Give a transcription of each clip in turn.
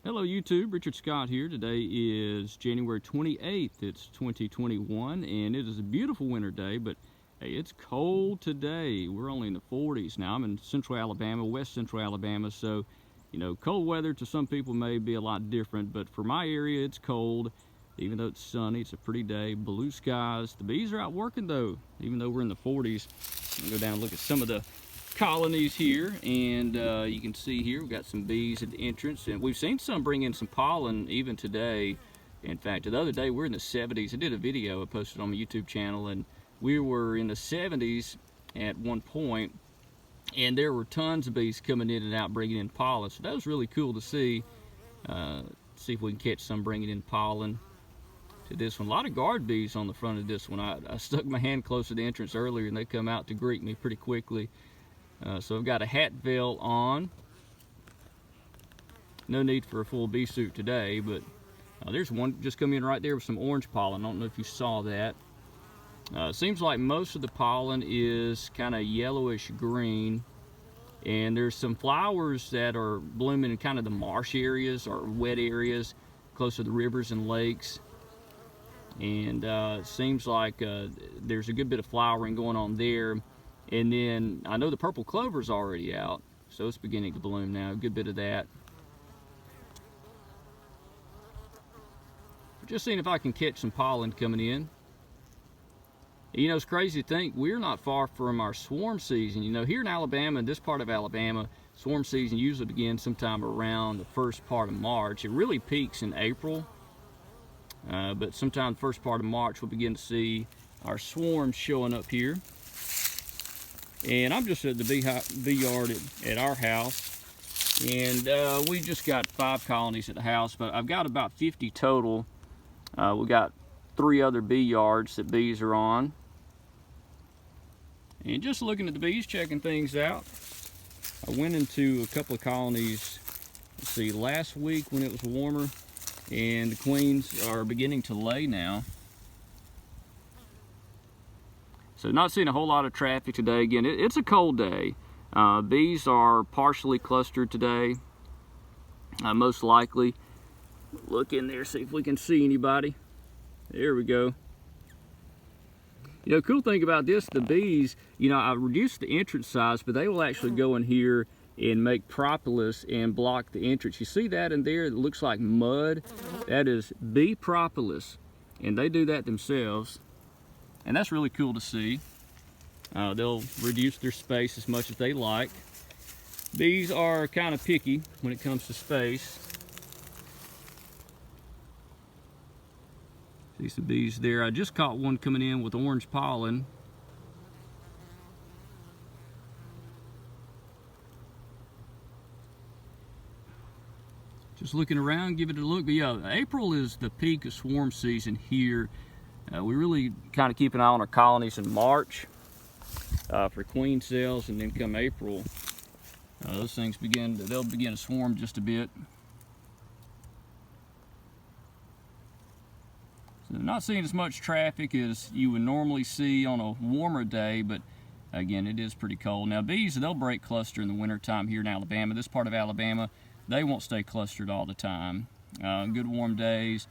Hello YouTube, Richard Scott here. Today is January 28th, it's 2021, and it is a beautiful winter day, but hey, it's cold today. We're only in the 40s now. I'm in central Alabama, west central Alabama, so cold weather to some people may be a lot different, but for my area it's cold. Even though it's sunny, it's a pretty day, blue skies. The bees are out working though, even though we're in the 40s. I'll go down and look at some of the colonies here, and you can see here we've got some bees at the entrance, and we've seen some bring in some pollen even today. In fact, the other day we're in the 70s. I did a video I posted on my YouTube channel, and we were in the 70s at one point, and there were tons of bees coming in and out bringing in pollen, so that was really cool to see. See if we can catch some bringing in pollen to this one. A lot of guard bees on the front of this one. I stuck my hand close to the entrance earlier, and they come out to greet me pretty quickly. So I've got a hat veil on. No need for a full bee suit today, but there's one just come in right there with some orange pollen. I don't know if you saw that. Seems like most of the pollen is kind of yellowish green, and there's some flowers that are blooming in kind of the marsh areas or wet areas close to the rivers and lakes. And it seems like there's a good bit of flowering going on there. And then I know the purple clover's already out, so it's beginning to bloom now, a good bit of that. Just seeing if I can catch some pollen coming in. You know, it's crazy to think we're not far from our swarm season. You know, here in Alabama, in this part of Alabama, swarm season usually begins sometime around the first part of March. It really peaks in April, but sometime the first part of March we'll begin to see our swarms showing up here. And I'm just at the bee yard at our house, and we just got 5 colonies at the house, but I've got about 50 total. We got 3 other bee yards that bees are on. And just looking at the bees, checking things out. I went into a couple of colonies, let's see, last week when it was warmer, and the queens are beginning to lay now. So not seeing a whole lot of traffic today. Again, it's a cold day. Bees are partially clustered today, most likely. Look in there, see if we can see anybody. There we go. You know, cool thing about this, the bees, I reduced the entrance size, but they will actually go in here and make propolis and block the entrance. You see that in there? It looks like mud. That is bee propolis, and they do that themselves. And that's really cool to see. They'll reduce their space as much as they like. Bees are kind of picky when it comes to space. See some bees there. I just caught one coming in with orange pollen. Just looking around, give it a look. But yeah, April is the peak of swarm season here. We really kind of keep an eye on our colonies in March for queen cells, and then come April, those things they'll begin to swarm just a bit. So not seeing as much traffic as you would normally see on a warmer day, but again, it is pretty cold. Now bees, they'll break cluster in the wintertime here in Alabama. This part of Alabama, they won't stay clustered all the time. Good warm days.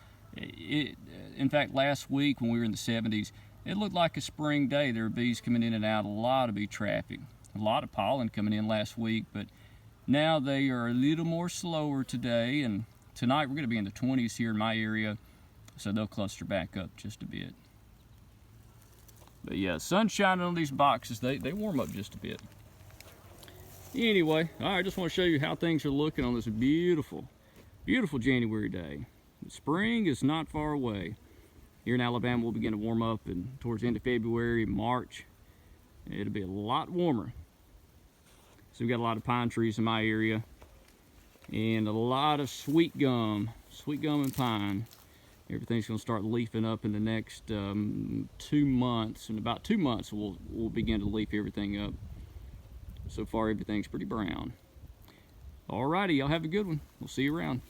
In fact, last week when we were in the 70s, it looked like a spring day. There were bees coming in and out, a lot of bee traffic, a lot of pollen coming in last week, but now they are a little more slower today, and tonight we're going to be in the 20s here in my area, so they'll cluster back up just a bit. But yeah, sun shining on these boxes, they warm up just a bit. Anyway, all right, I just want to show you how things are looking on this beautiful, beautiful January day. Spring is not far away. Here in Alabama, we'll begin to warm up towards the end of February, March. It'll be a lot warmer. So we've got a lot of pine trees in my area, and a lot of sweet gum and pine. Everything's going to start leafing up in the next 2 months. In about 2 months, we'll begin to leaf everything up. So far, everything's pretty brown. Alrighty, y'all have a good one. We'll see you around.